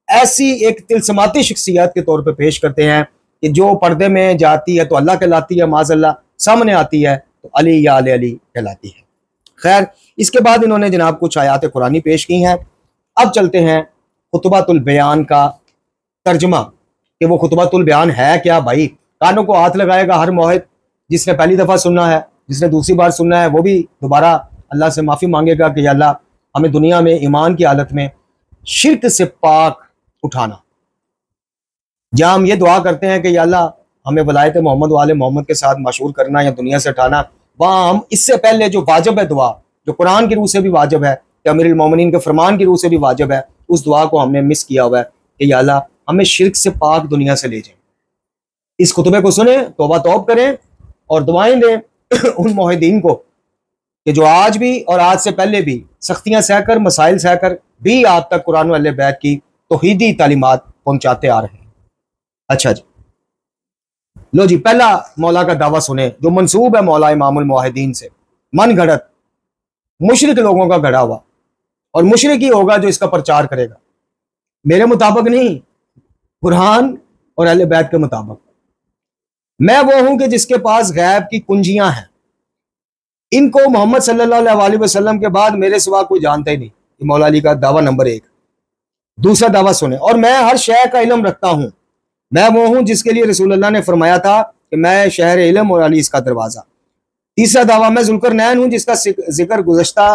C: ऐसी एक तिलसमाती शख्सियत के तौर पर पेश करते हैं कि जो पर्दे में जाती है तो अल्लाह कहलाती है, माज़अल्लाह सामने आती है तो अली या अली कहलाती है। खैर, इसके बाद इन्होंने जनाब कुछ आयात कुरानी पेश की हैं। अब चलते हैं खुतबातुल बयान का तर्जमा, कि वो खुतबातुल बयान है क्या। भाई कानों को हाथ लगाएगा हर मोहित, जिसने पहली दफ़ा सुनना है, जिसने दूसरी बार सुनना है, वो भी दोबारा अल्लाह से माफ़ी मांगेगा कि अल्लाह हमें दुनिया में ईमान की हालत में शिर्क से पाक उठाना। जहाँ हम ये दुआ करते हैं कि या अल्लाह हमें वलायत मोहम्मद वाले मोहम्मद के साथ मशहूर करना या दुनिया से उठाना, वहाँ हम इससे पहले जो वाजिब है दुआ, जो कुरान की रूह से भी वाजिब है, या अमीरुल मोमिनीन के फरमान की रूह से भी वाजिब है, उस दुआ को हमने मिस किया हुआ है कि या अल्लाह हमें शिर्क से पाक दुनिया से ले जाए। इस खुतबे को सुने, तौबा तौब करें और दुआएं दें उन मोहिदीन को कि जो आज भी और आज से पहले भी सख्तियां सहकर, मसाइल सहकर भी आप तक कुरान व अहले बैत की तौहीदी तालीमात पहुंचाते आ रहे हैं। अच्छा जी, लो जी, पहला मौला का दावा सुने जो मंसूब है मौला इमामुल मुवहिदीन से। मन घड़त मुशरिक लोगों का गढ़ा हुआ, और मुशरिक ही होगा जो इसका प्रचार करेगा, मेरे मुताबिक नहीं, कुरान और अहले बैत के मुताबिक। मैं वो हूं कि जिसके पास गैब की कुंजियां हैं, इनको मोहम्मद सल्लल्लाहु अलैहि वसल्लम के बाद मेरे सिवा कोई जानता ही नहीं। ये मौला अली का दावा नंबर 1। दूसरा दावा सुने, और मैं हर शय का इल्म रखता हूं। मैं वो हूं जिसके लिए रसूलुल्लाह ने फरमाया था कि मैं शहर इल्म और अली इसका दरवाजा। तीसरा दावा, मैं जुल्करनैन हूं जिसका जिक्र गुज़श्ता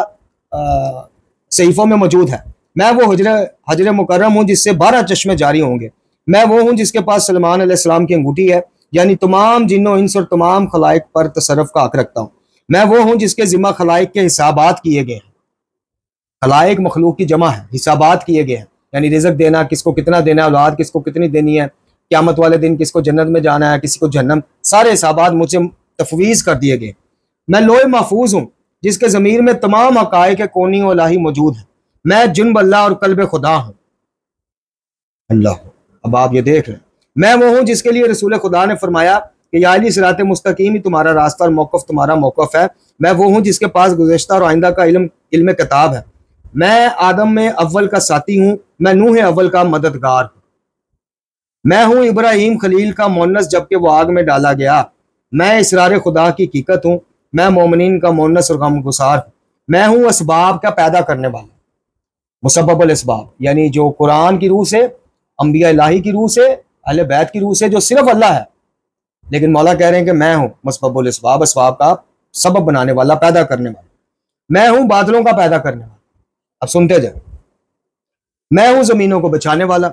C: सहीफों में मौजूद है। मैं वो हजर मुकर्रम हूं जिससे 12 चश्मे जारी होंगे। मैं वो हूं जिसके पास सलमान अलैहिस्सलाम की अंगूठी है, यानी तमाम जिन्नो इंस और तमाम खलाइक पर तसर्रुफ का हक रखता हूँ। मैं वो हूँ जिसके जिम्मा खलाइक के हिसाबात किए गए हैं। खलाइक मखलूक की जमा है, हिसाबात किए गए हैं, यानी रिज़्क देना, किसको कितना देना है, औलाद किसको कितनी देनी है, क़यामत वाले दिन किसको जन्नत में जाना है, किसी को जहन्नम, सारे हिसाबात मुझसे तफवीज़ कर दिए गए। मैं लोहे महफूज हूँ जिसके ज़मीर में तमाम हक़ाइक़ कौनी और इलाही मौजूद है। मैं जुन्ब अल्लाह और कल्ब खुदा हूँ। अल्लाह, अब आप ये देख लें, मैं वो हूँ जिसके लिए रसूल खुदा ने फरमाया कि या अली सिरात मुस्तकीम ही तुम्हारा रास्ता और मौक़िफ़ तुम्हारा मौक़िफ़ है। मैं वो हूँ जिसके पास गुज़श्ता और आइंदा का इल्म किताब है। मैं आदम में अव्वल का साथी हूँ, मैं नूह अव्वल का मददगार हूँ। मैं हूँ इब्राहीम खलील का मोनस जबकि वो आग में डाला गया। मैं इसरार खुदा की हकीकत हूँ। मैं मोमिनीन का मोनस और गमगुसार हूँ। मैं हूँ असबाब का पैदा करने वाला, मुसब्बबुल असबाब, यानी जो कुरान की रूह से, अंबिया इलाही की रूह से, अहले बैत की रूह से, जो सिर्फ अल्लाह है, लेकिन मौला कह रहे हैं कि मैं हूँ मुसब्बबुल असबाब, असबाब का सबब बनाने वाला, पैदा करने वाला। मैं हूँ बादलों का पैदा करने वाला। अब सुनते जाए, मैं हूँ जमीनों को बचाने वाला,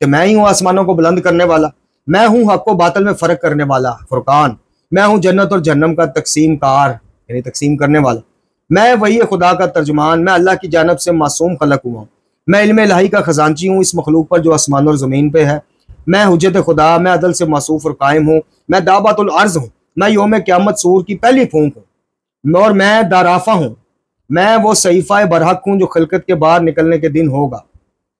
C: कि मैं ही हूँ आसमानों को बुलंद करने वाला। मैं हूँ हक को बातिल में फर्क करने वाला, फुरकान। मैं हूँ जन्नत और जहन्नम का तकसीम कार, यानी तकसीम करने वाला। मैं वही खुदा का तर्जुमान, मैं अल्लाह की जानब से मासूम खलक हुआ हूँ। मैं इल्म इलाही का खजानची हूँ इस मखलूक पर जो आसमान और ज़मीन पे है। मैं हुज्जत खुदा, मैं अदल से मासूफ और कायम हूँ। मैं दाबातुल अर्ज़ हूँ, मैं यौम क़यामत सूर की पहली फूंक हूँ, और मैं दाराफा हूँ। मैं वो सहीफ़ा बरहक हूँ जो खलकत के बाहर निकलने के दिन होगा।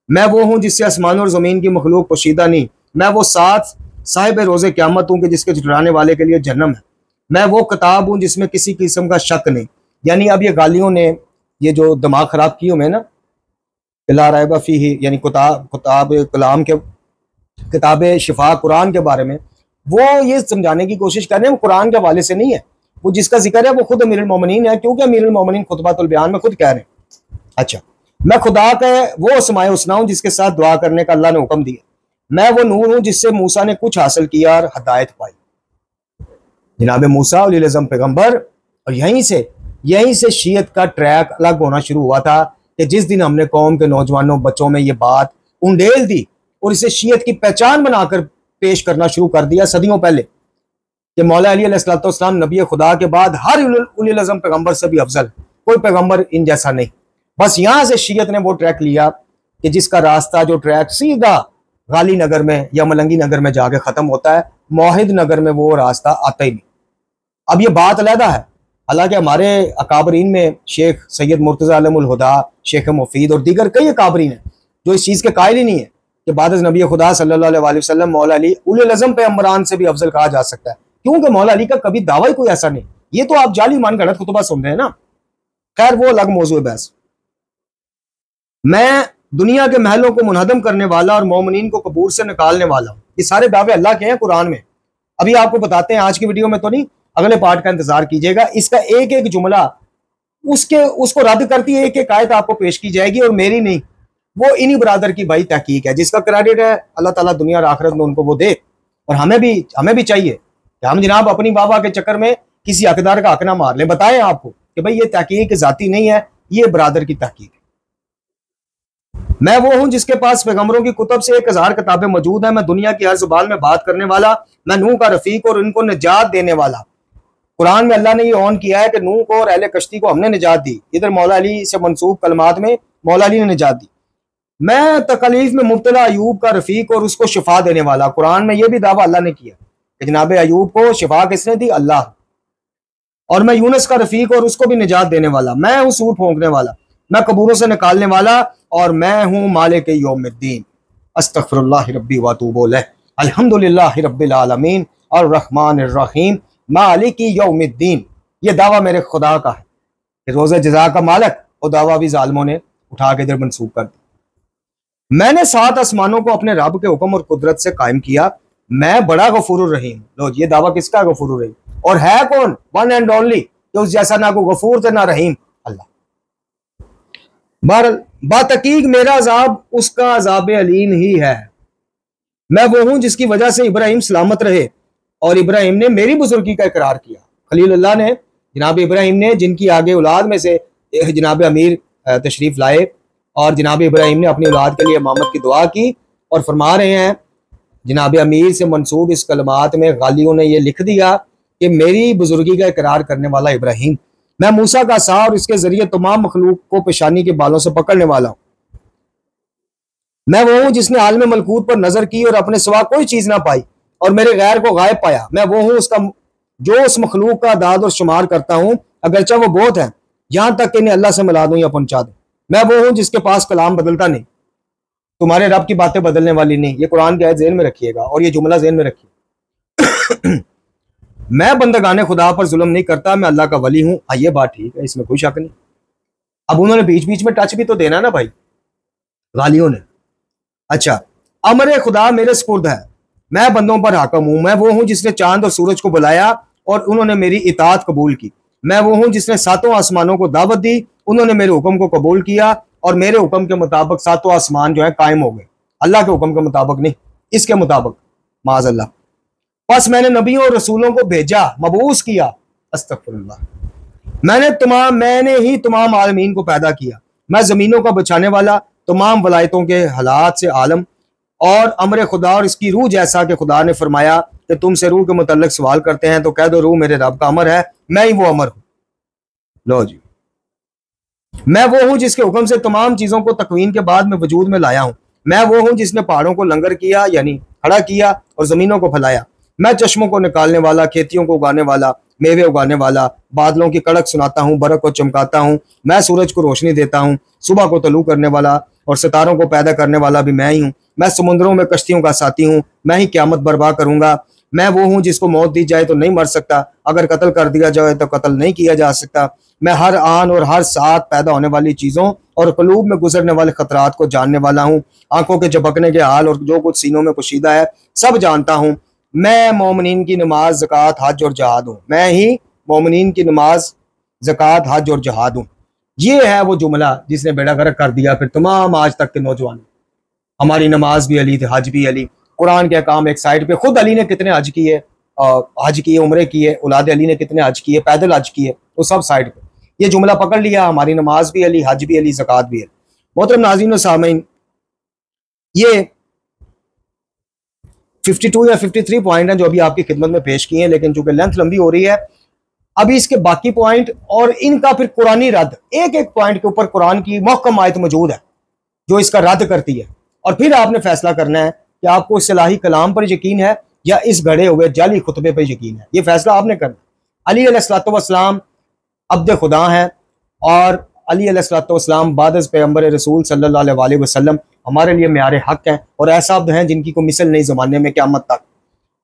C: मैं वो हूँ जिससे आसमान और ज़मीन की मखलूक पोशीदा नहीं। मैं वो साथ साहिब रोज़े क़यामत हूँ कि जिसके झुठलाने वाले के लिए जहन्नम है। मैं वो किताब हूँ जिसमें किसी किस्म का शक नहीं। यानी अब ये गालियों ने ये जो दिमाग ख़राब किए हुए ना, ला रैब फीही, यानी किताब कलाम के, किताब शिफा कुरान के बारे में, वो ये समझाने की कोशिश कर रहे हैं वो कुरान के हवाले से नहीं है। वो जिसका जिक्र है वो खुद अमीरुल मोमिनीन है, क्योंकि अमीरुल मोमिनीन खुतबातुल बयान में खुद कह रहे हैं। अच्छा, मैं खुदा का वो अस्माए हुस्ना हूं जिसके साथ दुआ करने का अल्लाह ने हुक्म दिया। मैं वो नूर हूं जिससे मूसा ने कुछ हासिल किया और हदायत पाई। जनाब मूसा उल अज़म पैगंबर, और यहीं से शीयत का ट्रैक अलग होना शुरू हुआ था कि जिस दिन हमने कौम के नौजवानों बच्चों में ये बात उंडेल दी और इसे शीयत की पहचान बनाकर पेश करना शुरू कर दिया सदियों पहले कि मौला अली अलैहिस्सलाम नबी खुदा के बाद हर उल अज़म पैगंबर से भी अफजल, कोई पैगंबर इन जैसा नहीं। बस यहाँ से शीयत ने वो ट्रैक लिया कि जिसका रास्ता, जो ट्रैक सीधा गाली नगर में या मलंगी नगर में जाके ख़त्म होता है, मोहिद नगर में वो रास्ता आता ही नहीं। अब ये बात अलहदा है, हालांकि हमारे अकाबरीन में शेख सैयद मुर्तज़ा अलमुल हुदा, शेख मुफीद और दीगर कई अकाबरीन हैं जो इस चीज़ के कायल ही नहीं है कि बाद नबी खुदा सल्लल्लाहु अलैहि वसल्लम मौला अली उल अज़म पैगंबरान से भी अफजल कहा जा सकता है, क्योंकि मौला अली का कभी दावा ही कोई ऐसा नहीं। ये तो आप जाली मन गलत खुतबा सुन रहे हैं ना। खैर, वो अलग मौजू है बहस। मैं दुनिया के महलों को मुनहदम करने वाला और मोमिनीन को कबूर से निकालने वाला हूँ। ये सारे दावे अल्लाह के हैं कुरान में। अभी आपको बताते हैं, आज की वीडियो में तो नहीं, अगले पार्ट का इंतजार कीजिएगा। इसका एक एक जुमला उसको रद्द करती है, एक एक आयत आपको पेश की जाएगी, और मेरी नहीं, वो इन्हीं बरादर की भाई तहकीक है, जिसका क्रेडिट है अल्लाह ताला दुनिया और आखिरत में उनको वो दे। और हमें भी चाहिए कि हम जनाब अपनी बाबा के चक्कर में किसी हकदार का हक ना मार लें। बताएं आपको कि भाई ये तहकीक जाती नहीं है, ये बरादर की तहकीक है। मैं वो हूं जिसके पास पैगंबरों की कुतुब से 1000 किताबें मौजूद हैं। मैं दुनिया की हर जुबान में बात करने वाला, मैं नूह का रफीक और इनको निजात देने वाला। कुरान में अल्लाह ने ये ऑन किया है कि नूह को और अहले कश्ती को हमने निजात दी। इधर मौला अली से मंसूब कलमात में मौला अली ने निजात दी। मैं तकलीफ में मुब्तला अयूब का रफीक और उसको शिफा देने वाला। कुरान में यह भी दावा अल्लाह ने किया कि जनाब अयूब को शिफा किसने दी? अल्लाह। और मैं यूनुस का रफीक और उसको भी निजात देने वाला। मैं हूं सूर फूंकने वाला, मैं कबूरों से निकालने वाला, और मैं हूं मालिक यौमिद्दीन। अस्तगफिरुल्लाह रब्बी व अतूबु अलैह। अल्हम्दुलिल्लाहि रब्बिल आलमीन और रहमानिर रहीम मालिक यौमिद्दीन। ये दावा मेरे खुदा का है कि रोज़े जज़ा का मालिक। और दावा भी जालिमों ने उठा के इधर मंसूब कर दिया। मैंने 7 आसमानों को अपने रब के हुक्म और कुदरत से कायम किया। मैं बड़ा गफूरुर रहीम। लो, ये दावा किसका? गफूरुर रहीम। और है कौन? वन एंड ओनली, कि उस जैसा ना को गफूर थे ना रहीम, अल्लाह। बहरहाल बातकीक मेरा अजाब उसका अजाब अलीम ही है। मैं वो हूं जिसकी वजह से इब्राहिम सलामत रहे, और इब्राहिम ने मेरी बुजुर्गी का इकरार किया। खलीलुल्लाह ने, जनाब इब्राहिम ने, जिनकी आगे औलाद में से जनाब अमीर तशरीफ लाए, और जनाब इब्राहिम ने अपनी औलाद के लिए इमामत की दुआ की। और फरमा रहे हैं जनाब अमीर से मंसूब इस कलमात में गालियों ने यह लिख दिया कि मेरी बुजुर्गी का इकरार करने वाला इब्राहिम, मैं मूसा का सा और इसके जरिए तमाम मखलूक को पेशानी के बालों से पकड़ने वाला हूं। मैं वो हूं जिसने आलम मलकूत पर नजर की और अपने सिवा कोई चीज ना पाई, और मेरे गैर को गायब पाया। मैं वो हूं उसका जो उस मखलूक का दाद और शुमार करता हूं, अगरचे वो बहुत है, यहां तक कि इन्हें अल्लाह से मिला दूं या पहुंचा दूं। मैं वो हूं जिसके पास कलाम बदलता नहीं, तुम्हारे रब की बातें बदलने वाली नहीं। ये कुरान की आयत ज़हन में रखिएगा, और ये जुमला ज़हन में रखिए। मैं बंदगाने खुदा पर जुल्म नहीं करता, मैं अल्लाह का वली हूं। ये बात ठीक है, इसमें कोई शक नहीं। अब उन्होंने बीच बीच में टच भी तो देना ना भाई, गालियों ने। अच्छा, अमरे खुदा मेरे सुपुर्द है, मैं बंदों पर हाकम हूं। मैं वो हूं जिसने चांद और सूरज को बुलाया और उन्होंने मेरी इताअत कबूल की। मैं वो हूं जिसने 7 आसमानों को दावत दी, उन्होंने मेरे हुक्म को कबूल किया, और मेरे हुक्म के मुताबिक 7 आसमान जो है कायम हो गए। अल्लाह के हुक्म के मुताबिक नहीं, इसके मुताबिक, माज़अल्लाह। बस मैंने नबियों और रसूलों को भेजा, मबूस किया। अस्तगफिरुल्लाह। मैंने ही तमाम आलमीन को पैदा किया। मैं जमीनों का बचाने वाला, तमाम वलायतों के हालात से आलम, और अमर खुदा और इसकी रूह, जैसा कि खुदा ने फरमाया कि तुमसे रूह के मुतल्लिक सवाल करते हैं तो कह दो रूह मेरे रब का अमर है, मैं ही वो अमर हूं। लो जी, मैं वो हूं जिसके हुक्म से तमाम चीजों को तकवीन के बाद में वजूद में लाया हूं। मैं वो हूं जिसने पहाड़ों को लंगर किया, यानी खड़ा किया, और जमीनों को फैलाया। मैं चश्मों को निकालने वाला, खेतियों को उगाने वाला, मेवे उगाने वाला, बादलों की कड़क सुनाता हूँ, बरक को चमकाता हूँ। मैं सूरज को रोशनी देता हूँ, सुबह को तलू करने वाला, और सितारों को पैदा करने वाला भी मैं ही हूँ। मैं समुद्रों में कश्तियों का साथी हूँ, मैं ही क़यामत बर्पा करूंगा। मैं वो हूँ जिसको मौत दी जाए तो नहीं मर सकता, अगर कत्ल कर दिया जाए तो कत्ल नहीं किया जा सकता। मैं हर आन और हर साथ पैदा होने वाली चीज़ों और कलूब में गुजरने वाले खतरात को जानने वाला हूँ। आंखों के झपकने के हाल और जो कुछ सीनों में पोशीदा है सब जानता हूँ। मैं मोमिनीन की नमाज, ज़कात, हज और जहाद हूँ। मैं ही मोमिनीन की नमाज, ज़कात, हज और जहाद हूँ। ये है वो जुमला जिसने बेड़ा गर्क कर दिया फिर तमाम आज तक के नौजवान। हमारी नमाज भी अली थे, हज भी अली, कुरान के काम एक साइड पे। खुद अली ने कितने हज किए, उम्रे किए, औलाद अली ने कितने हज किए, पैदल हज किए, वो सब साइड पे। ये जुमला पकड़ लिया, हमारी नमाज भी अली, हज भी अली, ज़कात भी अली। मोहतरम नाज़रीन और सामीन, ये 52 या 53 पॉइंट हैं जो अभी आपकी खिदमत में पेश किए हैं, लेकिन चूंकि लेंथ लंबी हो रही है अभी इसके बाकी पॉइंट और इनका फिर कुरानी रद्द, एक एक पॉइंट के ऊपर कुरान की मुहक्कम आयत मौजूद है जो इसका रद्द करती है, और फिर आपने फैसला करना है कि आपको इस इलाही कलाम पर यकीन है या इस गढ़े हुए जाली खुतबे पर यकीन है। ये फैसला आपने करना। अली अलैहिस्सलाम अब्द खुदा हैं, और अली अलैहिस्सलाम बाद पैगंबर रसूल सल्लल्लाहु अलैहि वसल्लम हमारे लिए म्यार हक हैं, और ऐसा अब्द हैं जिनकी कोई मिसल नहीं ज़माने में क़यामत तक।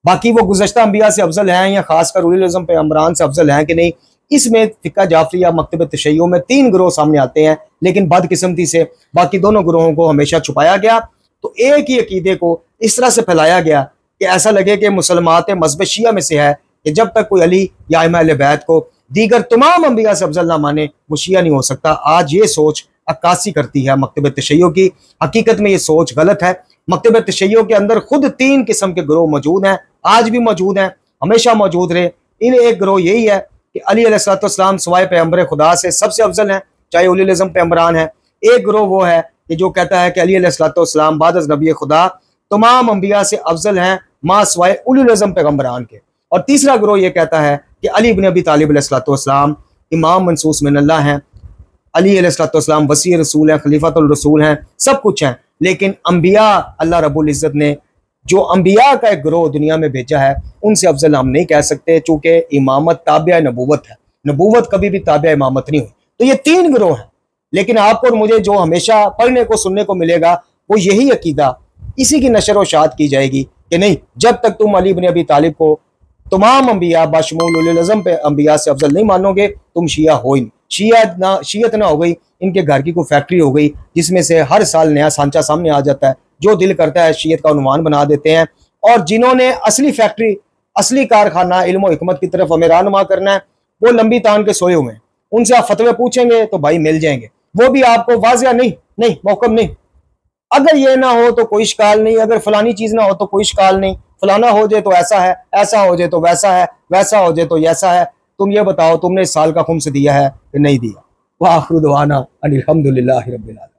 C: बाकी वो गुज़श्ता अंबिया से अफजल हैं या खासकर उलुल अज़्म पैगंबरान से अफजल हैं कि नहीं, इसमें फ़िक़्ह जाफ़रिया मकतब तशय्युअ में 3 ग्रोह सामने आते हैं, लेकिन बदकिस्मती से बाकी दोनों ग्रोहों को हमेशा छुपाया गया। तो एक ही अकीदे को इस तरह से फैलाया गया कि ऐसा लगे कि मुसलमात मज़हब शिया में से है कि जब तक कोई अली या इमाम अहले बैत को दीगर तमाम अंबिया से अफजल ना माने वो शिया नहीं हो सकता। आज ये सोच अक्कासी करती है मकतब तशय्यो की। हकीकत में ये सोच गलत है। मकतब तशय्यो के अंदर खुद 3 किस्म के ग्रोह मौजूद हैं, आज भी मौजूद हैं, हमेशा मौजूद रहे। इन एक ग्रोह यही है कि अली अलैहिस्सलाम सिवाय पैगंबर खुदा से सबसे अफजल हैं, चाहे उलुल अज़्म पैगंबरान है। एक ग्रोह वो है कि जो कहता है कि अली अलैहिस्सलाम बाद अज़ नबी खुदा तमाम अंबिया से अफजल हैं मां सिवाय उलुल अज़्म पैगंबरान के। और तीसरा ग्रोह ये कहता है कि अली इब्न अबी तालिब अलैहिस्सलाम इमाम मनसूस मिनल्लाह हैं, अली अलैहिस्सलाम वसी रसूल हैं, खलीफतुल रसूल हैं, सब कुछ हैं। लेकिन अंबिया अल्लाह रब्बुल इज़्ज़त ने जो अंबिया का एक ग्रोह दुनिया में भेजा है उनसे अफजल हम नहीं कह सकते, चूँकि इमामत ताबिया नबूवत है, नबूवत कभी भी ताबिया इमामत नहीं हुई। तो ये 3 ग्रोह हैं। लेकिन आपको और मुझे जो हमेशा पढ़ने को सुनने को मिलेगा वो यही अकीदा, इसी की नशर व शात की जाएगी कि नहीं, जब तक तुम अली इब्न अबी तालिब को तमाम अंबिया बाशमूल उलुल अज़्म पे अंबिया से अफजल नहीं मानोगे तुम शिया हो ही नहीं। शियत ना हो गई, इनके घर की कोई फैक्ट्री हो गई जिसमें से हर साल नया सांचा सामने आ जाता है, जो दिल करता है शियत का उन्वान बना देते हैं। और जिन्होंने असली फैक्ट्री, असली कारखाना इल्म हिकमत की तरफ हमें रहनुमा करना है वो लंबी तान के सोए हुए हैं। उनसे आप फतवे पूछेंगे तो भाई मिल जाएंगे, वो भी आपको वाजिया नहीं मौकम नहीं। अगर ये ना हो तो कोई शिकाल नहीं, अगर फलानी चीज ना हो तो कोई शिकाल नहीं, फलाना हो जाए तो ऐसा है, ऐसा हो जाए तो वैसा है, वैसा हो जाए तो ऐसा है। तुम ये बताओ तुमने इस साल का खुम्स दिया है कि नहीं दिया? वाखिर दुआना अनिल हम्दुलिल्लाहि रब्बिल आलमीन।